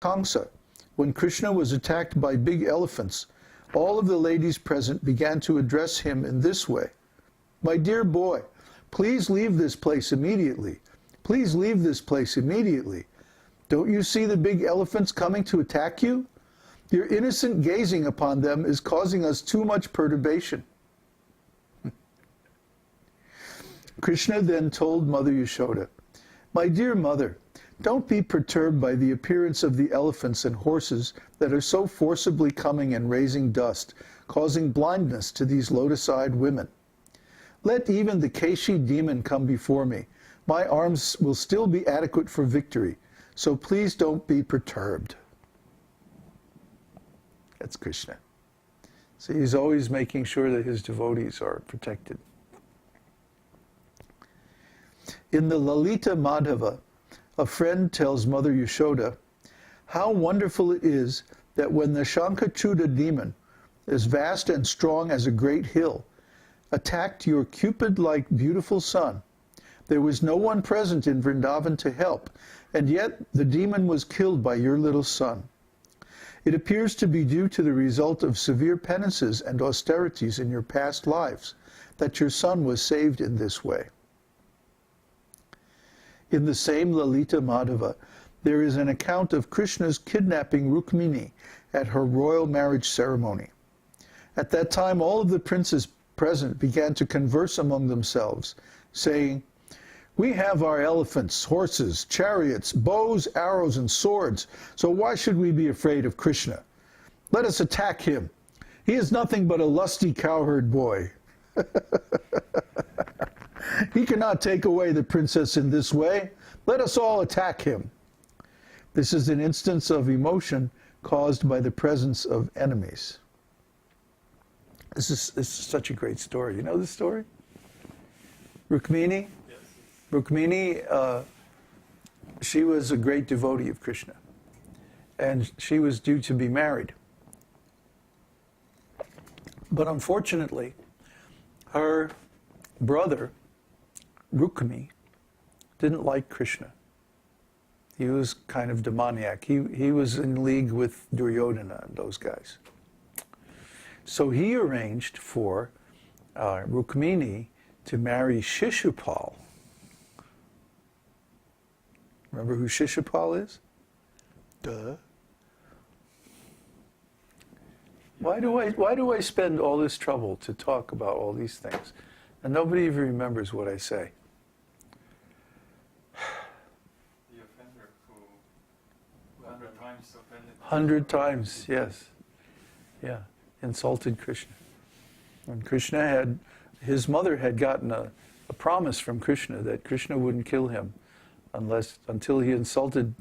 Kṛṣṇa, when Kṛṣṇa was attacked by big elephants, all of the ladies present began to address him in this way. My dear boy, please leave this place immediately. Please leave this place immediately. Don't you see the big elephants coming to attack you? Your innocent gazing upon them is causing us too much perturbation. Kṛṣṇa then told Mother Yashoda, My dear mother, don't be perturbed by the appearance of the elephants and horses that are so forcibly coming and raising dust, causing blindness to these lotus-eyed women. Let even the Keshi demon come before me. My arms will still be adequate for victory, so please don't be perturbed. That's Kṛṣṇa. So he's always making sure that his devotees are protected. In the Lalita Madhava, a friend tells Mother Yashoda, how wonderful it is that when the Shankachuda demon, as vast and strong as a great hill, attacked your Cupid-like beautiful son, there was no one present in Vrindavan to help, and yet the demon was killed by your little son. It appears to be due to the result of severe penances and austerities in your past lives that your son was saved in this way. In the same Lalita Madhava, there is an account of Krishna's kidnapping Rukmini at her royal marriage ceremony. At that time, all of the princes present began to converse among themselves, saying, We have our elephants, horses, chariots, bows, arrows, and swords, so why should we be afraid of Krishna? Let us attack him. He is nothing but a lusty cowherd boy. He cannot take away the princess in this way. Let us all attack him. This is an instance of emotion caused by the presence of enemies. This is such a great story. You know this story? Rukmini? Yes. Rukmini, she was a great devotee of Krishna. And she was due to be married. But unfortunately, her brother, Rukmi, didn't like Krishna. He was kind of demoniac. He was in league with Duryodhana and those guys. So he arranged for Rukmini to marry Shishupal. Remember who Shishupal is? Duh. Why do I spend all this trouble to talk about all these things? And nobody even remembers what I say. The offender who 100 times offended. 100 times, yes. Yeah, insulted Krishna. And Krishna had, his mother had gotten a promise from Krishna that Krishna wouldn't kill him until he insulted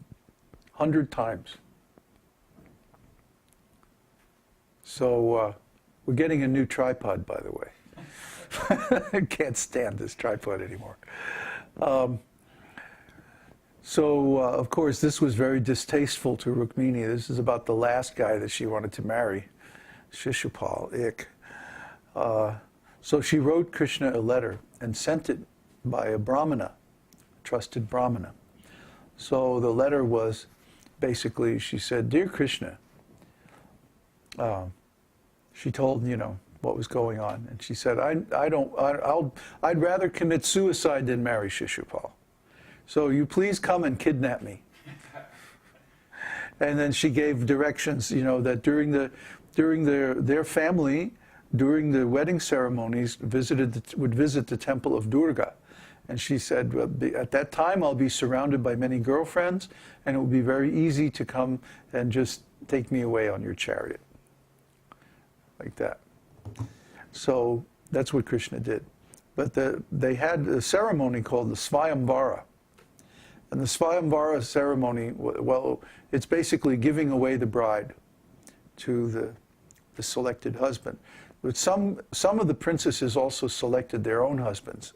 100 times. So we're getting a new tripod, by the way. I can't stand this tripod anymore. Of course, this was very distasteful to Rukmini. This is about the last guy that she wanted to marry, Shishupal, ick. So she wrote Krishna a letter and sent it by a brahmana, trusted brahmana. So the letter was basically, she said, Dear Krishna, she told, what was going on. And she said, I'd rather commit suicide than marry Shishupal. So you please come and kidnap me. And then she gave directions, that during their family, during the wedding ceremonies, would visit the temple of Durga. And she said, at that time I'll be surrounded by many girlfriends, and it will be very easy to come and just take me away on your chariot. Like that. So that's what Krishna did. But they had a ceremony called the Śrīmad-Bhāgavatam. And the Śrīmad-Bhāgavatam ceremony, well, it's basically giving away the bride to the selected husband. But some of the princesses also selected their own husbands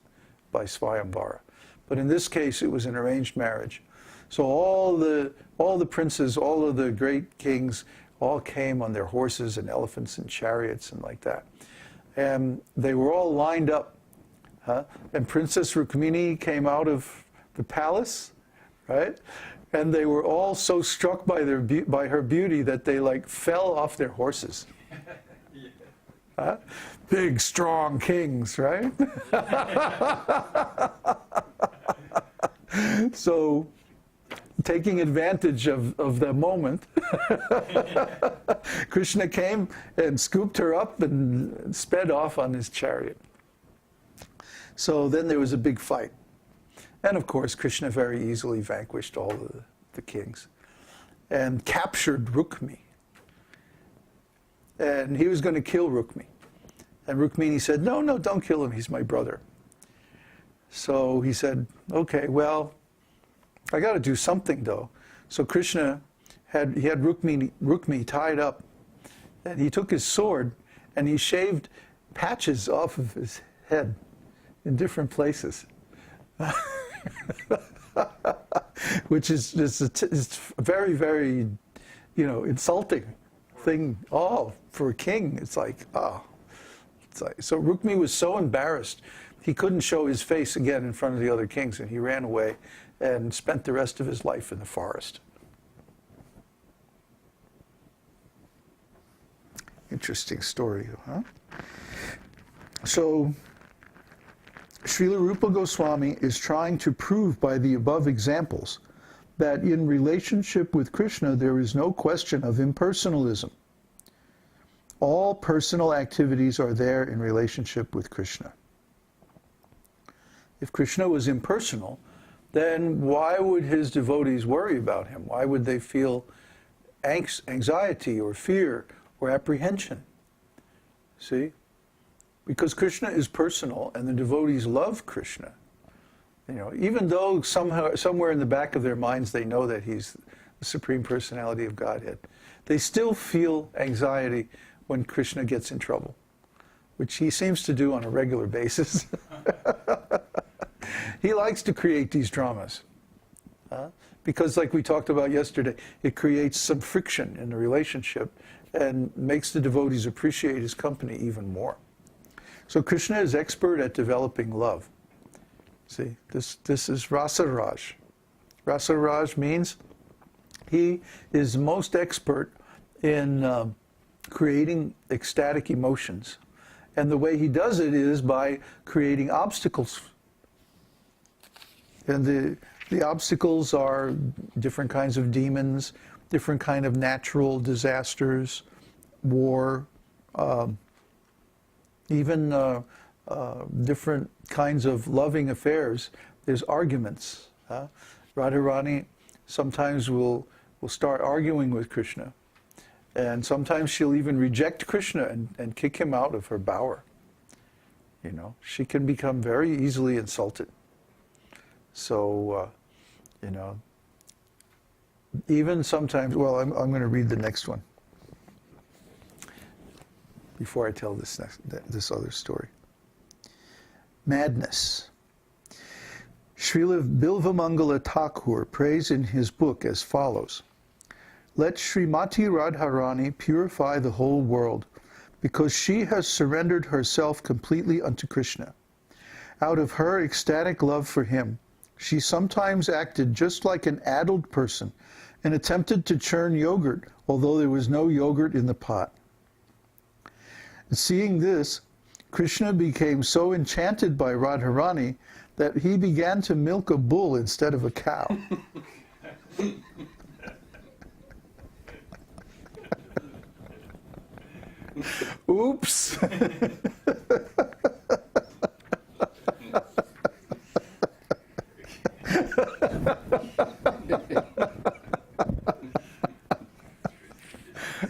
by Śrīmad-Bhāgavatam. But in this case, it was an arranged marriage. So all the princes, all of the great kings, all came on their horses and elephants and chariots and like that. And they were all lined up. And Princess Rukmini came out of the palace, right? And they were all so struck by by her beauty that they like fell off their horses. Yeah. Huh? Big, strong kings, right? So, taking advantage of the moment, Kṛṣṇa came and scooped her up and sped off on his chariot. So then there was a big fight. And of course, Kṛṣṇa very easily vanquished all the kings and captured Rukmi. And he was going to kill Rukmi. And Rukmini said, no, no, don't kill him, he's my brother. So he said, okay, well, I got to do something though. So Kṛṣṇa had Rukmi tied up, and he took his sword and he shaved patches off of his head in different places. Which is very, very, insulting thing. Oh, for a king, it's like, oh. It's like, so Rukmi was so embarrassed, he couldn't show his face again in front of the other kings, and he ran away and spent the rest of his life in the forest. Interesting story, huh? So, Srila Rupa Goswami is trying to prove by the above examples that in relationship with Kṛṣṇa there is no question of impersonalism. All personal activities are there in relationship with Kṛṣṇa. If Kṛṣṇa was impersonal, then why would his devotees worry about him? Why would they feel anxiety or fear or apprehension? See? Because Kṛṣṇa is personal and the devotees love Kṛṣṇa. Even though somewhere in the back of their minds they know that he's the Supreme Personality of Godhead, they still feel anxiety when Kṛṣṇa gets in trouble, which he seems to do on a regular basis. He likes to create these dramas. Because like we talked about yesterday, it creates some friction in the relationship and makes the devotees appreciate his company even more. So Kṛṣṇa is expert at developing love. See, this is Rasa Raj. Rasa Raj means he is most expert in creating ecstatic emotions. And the way he does it is by creating obstacles. And the obstacles are different kinds of demons, different kind of natural disasters, war, even different kinds of loving affairs. There's arguments. Radharani sometimes will start arguing with Kṛṣṇa. And sometimes she'll even reject Kṛṣṇa and kick him out of her bower. She can become very easily insulted. So, even sometimes, well, I'm going to read the next one before I tell this other story. Madness. Srila Bilvamangala Thakur prays in his book as follows: let Srimati Radharani purify the whole world, because she has surrendered herself completely unto Kṛṣṇa. Out of her ecstatic love for him, she sometimes acted just like an addled person and attempted to churn yogurt, although there was no yogurt in the pot. Seeing this, Kṛṣṇa became so enchanted by Radharani that he began to milk a bull instead of a cow. Oops.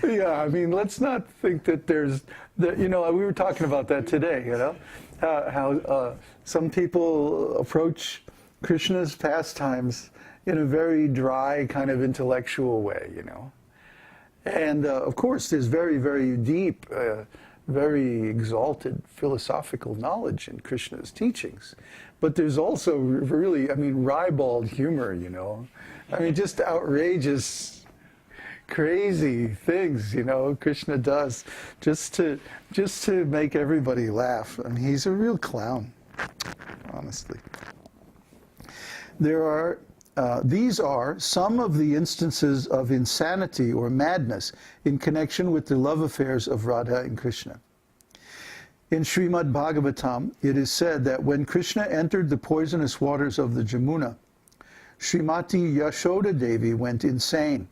Yeah, I mean, let's not think that there's, we were talking about that today, how some people approach Krishna's pastimes in a very dry, kind of intellectual way, And of course, there's very, very deep, very exalted philosophical knowledge in Krishna's teachings. But there's also really, ribald humor, just outrageous, crazy things, Krishna does just to make everybody laugh. And he's a real clown, honestly. There are These are some of the instances of insanity or madness in connection with the love affairs of Radha and Kṛṣṇa. In Śrīmad-Bhāgavatam, it is said that when Kṛṣṇa entered the poisonous waters of the Jamuna, Srimati Yashoda Devi went insane.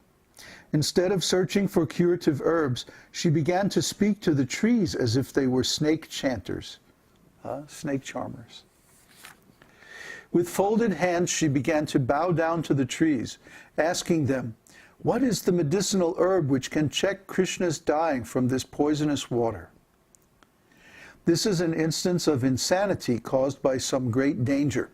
Instead of searching for curative herbs, she began to speak to the trees as if they were snake chanters, snake charmers. With folded hands, she began to bow down to the trees, asking them, "What is the medicinal herb which can check Krishna's dying from this poisonous water?" This is an instance of insanity caused by some great danger.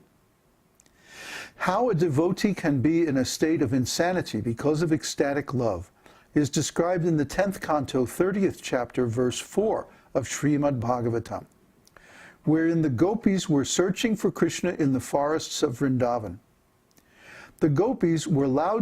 How a devotee can be in a state of insanity because of ecstatic love is described in the 10th canto, 30th chapter, verse 4 of Śrīmad-Bhāgavatam, wherein the gopis were searching for Krishna in the forests of Vrindavan. The gopis were loud